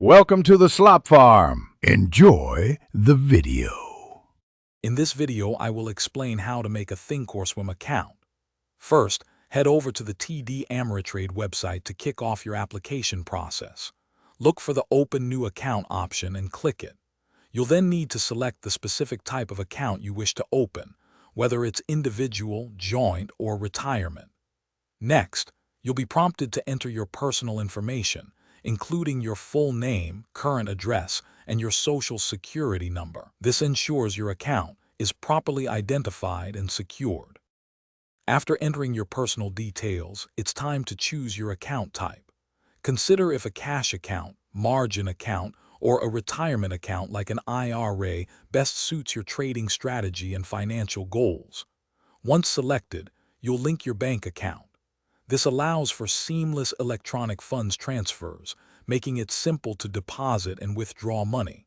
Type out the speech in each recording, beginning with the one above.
Welcome to the Slop Farm. Enjoy the video. In this video, I will explain how to make a Thinkorswim account. First, head over to the TD Ameritrade website to kick off your application process. Look for the Open New Account option and click it. You'll then need to select the specific type of account you wish to open, whether it's individual, joint, or retirement. Next, you'll be prompted to enter your personal information, including your full name, current address, and your social security number. This ensures your account is properly identified and secured. After entering your personal details, it's time to choose your account type. Consider if a cash account, margin account, or a retirement account like an IRA best suits your trading strategy and financial goals. Once selected, you'll link your bank account. This allows for seamless electronic funds transfers, making it simple to deposit and withdraw money.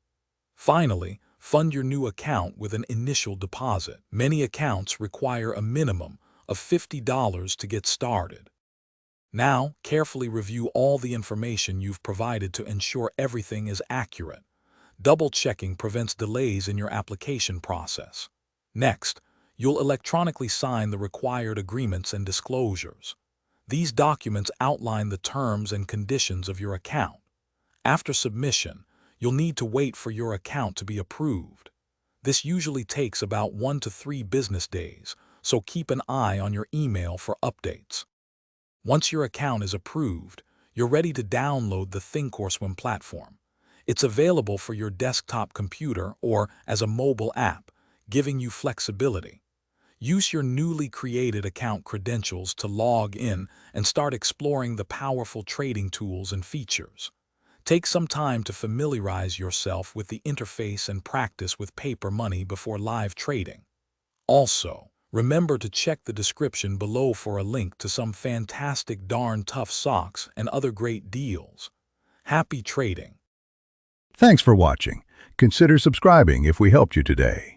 Finally, fund your new account with an initial deposit. Many accounts require a minimum of $50 to get started. Now, carefully review all the information you've provided to ensure everything is accurate. Double-checking prevents delays in your application process. Next, you'll electronically sign the required agreements and disclosures. These documents outline the terms and conditions of your account. After submission, you'll need to wait for your account to be approved. This usually takes about 1 to 3 business days, so keep an eye on your email for updates. Once your account is approved, you're ready to download the Thinkorswim platform. It's available for your desktop computer or as a mobile app, giving you flexibility. Use your newly created account credentials to log in and start exploring the powerful trading tools and features. Take some time to familiarize yourself with the interface and practice with paper money before live trading. Also, remember to check the description below for a link to some fantastic darn tough socks and other great deals. Happy trading! Thanks for watching. Consider subscribing if we helped you today.